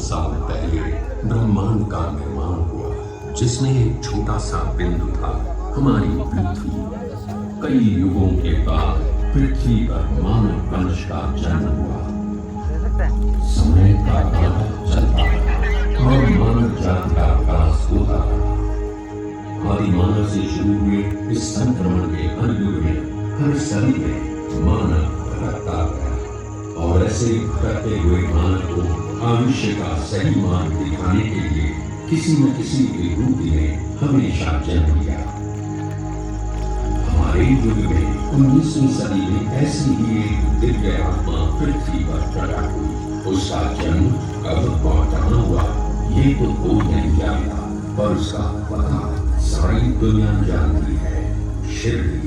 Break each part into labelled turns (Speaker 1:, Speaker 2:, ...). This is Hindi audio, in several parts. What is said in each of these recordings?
Speaker 1: साल पहले ब्रह्मांड का निर्माण हुआ, जिसमें एक छोटा सा बिंदु था, हमारी पृथ्वी। कई युगों के बाद पृथ्वी पर मानव वंश का जन्म हुआ। समय का नाटक चलता रहा और मानव जाति का विकास होता रहा। आदि मानव से शुरू हुए इस संक्रमण के हर युग में, हर सदी में मानव भटकता गया और ऐसे भटकते हुए मानव को आयुष्य का सही मार्ग दिखाने के लिए किसी न किसी के रूप ने हमेशा जन्म लिया। हमारे युग में 19वीं सदी में ऐसी ही एक दिव्य आत्मा पृथ्वी पर प्रकट हुई। उसका जन्म कब और कहाँ हुआ ये तो कोई नहीं जानता, पर उसका पता सारी दुनिया जानती है। शिरडी।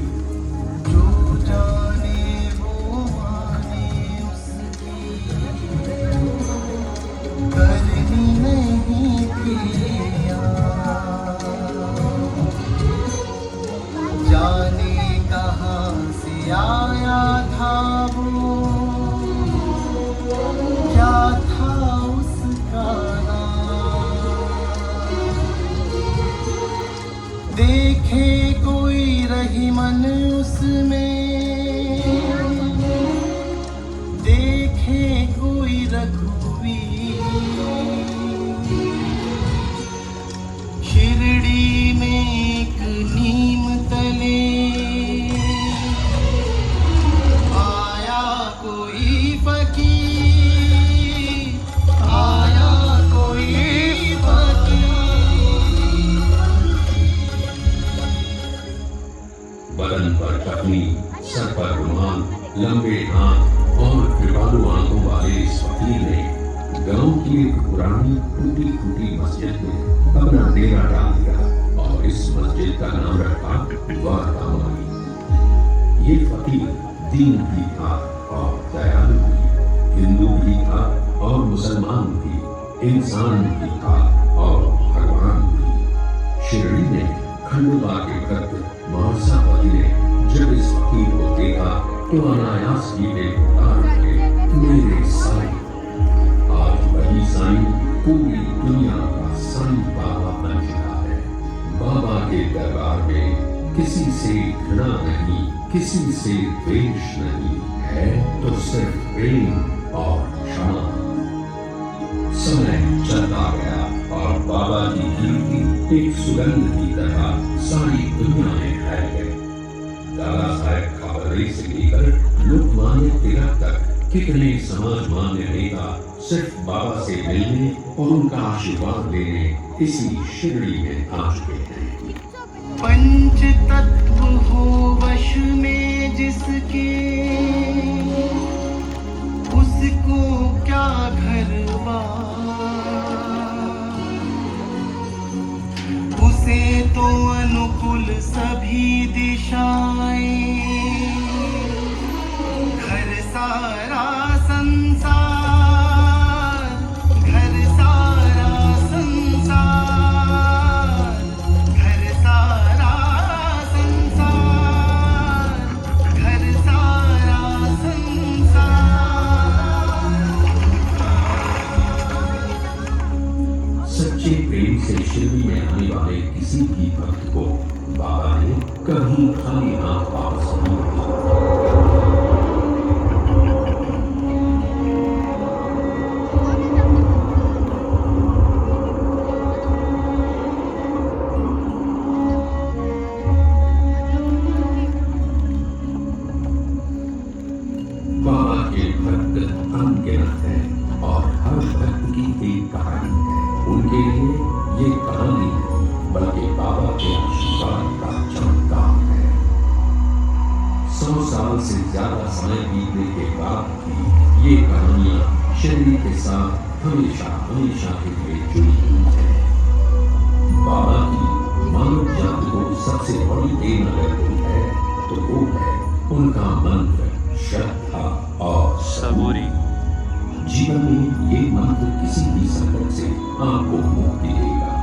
Speaker 2: जाने कहाँ से आया था वो, क्या था उसका नाम। देखे कोई रहीमन उसमें, देखे कोई रघुवीर। शिरडी में एक नीम तले आया कोई फकीर, आया कोई फकीर।
Speaker 1: बदन पर टकनी, सर पर रुमाल, लंबे हाथ और कृपालु आंखों वाले इस फकीर ने गांव की एक पुरानी टूटी फूटी मस्जिद में अपना डेरा डाल दिया और इस मस्जिद का नाम रखा द्वारकामाई। ये फकीर दीन भी था और दयालु भी, हिंदू भी था और मुसलमान भी, इंसान भी था और भगवान भी। शिरडी में खंडवा के भक्त महासापति ने जब इस फकीर को देखा तो अनायास ही वे पुकार उठे, मेरे साईं। आज वही साईं पूरी दुनिया का साईं बाबा बन चुका है। बाबा के दरबार में किसी से घृणा नहीं, किसी से द्वेष नहीं है, तो सिर्फ प्रेम और क्षमा। समय चलता गया और बाबा की कीर्ति एक सुगंध की तरह सारी दुनिया में फैल गई। दादा साहेब खापरे से लेकर लोकमान्य तिलक तक कितने समाज मान्य नेता सिर्फ बाबा से मिलने और उनका आशीर्वाद लेने इसी शिरडी में आ चुके हैं।
Speaker 2: पंच तत्व हो वश में जिसके, उसको क्या घर बार। उसे तो अनुकूल सभी दिशाएं, घर सारा संसार, घर सारा संसार, घर सारा संसार, घर सारा संसार।
Speaker 1: सच्चे प्रेम से शिरडी में आने वाले किसी भी भक्त को बाबा ने कभी खाली हाथ वापस नहीं भेजा। बाबा के भक्त अनगिनत हैं और हर भक्त की एक कहानी है। उनके लिए ये कहानी बल्कि बाबा के आशीर्वाद का चमत्कार है। 100 साल से ज्यादा समय बीतने के बाद भी ये कहानियां शिरडी के साथ हमेशा हमेशा के लिए जुड़ी हुई है। बाबा की मानव जाति को सबसे बड़ी देन अगर कोई है तो वो है उनका मंत्र, श्रद्धा और सबूरी। जीवन में ये मंत्र किसी भी संकट से आपको मुक्ति देगा।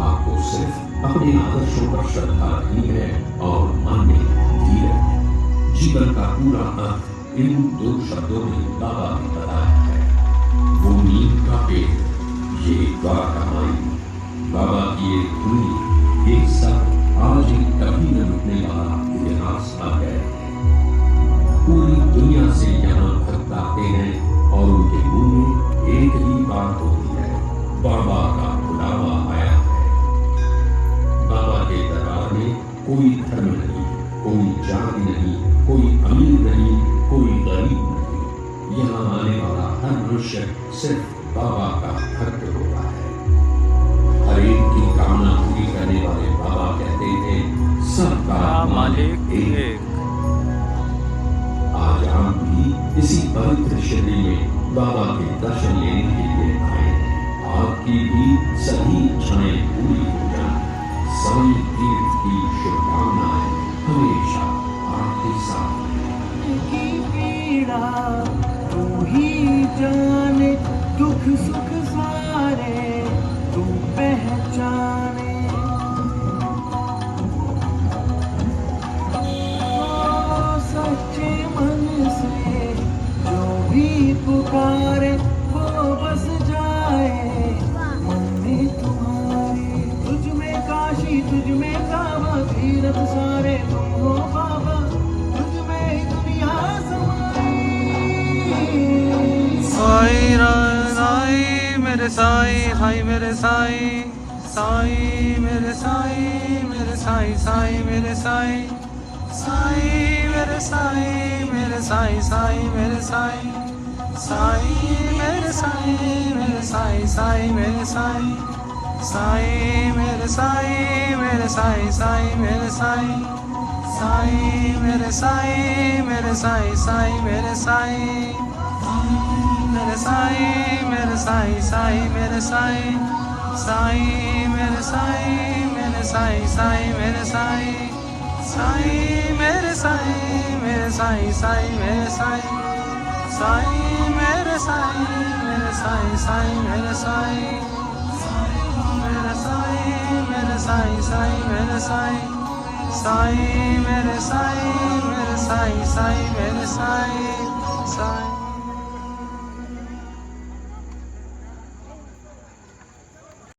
Speaker 1: आपको सिर्फ अपने आदर्शों पर श्रद्धा रखनी है और मन में धीरज। जीवन का पूरा अर्थ इन 2 शब्दों में बाबा ने बताया है। वो नीम का पेड़ ये द्वारका माई, बाबा की ये धुनी, ये सब आज एक कभी न मिटने वाला इतिहास आ गए हैं। पूरी दुनिया से यहाँ भक्त आते हैं और उनके मुंह में एक ही बात होती है, बाबा का बुलावा आया है। बाबा के दरबार में कोई धर्म नहीं, कोई जाति नहीं, कोई अमीर नहीं, कोई गरीब नहीं। यहाँ आने वाला हर मनुष्य सिर्फ बाबा का भक्त होता है। हर एक की कामना पूरी करने वाले बाबा कहते थे, सबका मालिक एक। आज हम भी इसी पवित्र शिविर में बाबा के दर्शन लेने के लिए आए हैं। आपकी भी सभी इच्छाएं पूरी हो जाएं। साईं तीर्थ की शुभकामनाएं हमेशा आपके साथ हैं।
Speaker 2: की पीड़ा तू ही जाने, दुख सुख सारे तू पहचाने। ओ सच्चे मन से जो भी पुकारे वो बस जाए मन में तुम्हारे। तुझ में काशी, तुझ में काबा, तीरथ सारे तुम हो बाबा, तुझ में ही दुनिया समाई।
Speaker 3: साई साई मेरे साई, साई मेरे साई, साई मेरे साई, मेरे साई, साई मेरे साई, साई मेरे साई, मेरे साई, साई मेरे साई, साई मेरे साई, मेरे साई, साई मेरे साई, साई मेरे साई, मेरे साई, साई मेरे साई, साई मेरे साई, मेरे साई, साई मेरे साई, मेरे साई, मेरे साई, साई मेरे साई, साई मेरे साई, मेरे साई, साई मेरे साई, साई मेरे साई, मेरे साई, साई मेरे साई, साई मेरे साई, मेरे साई, साई मेरे साई, मेरे साई, मेरे साई, साई मेरे साई, साई मेरे साई, मेरे साई, साई मेरे साई, साई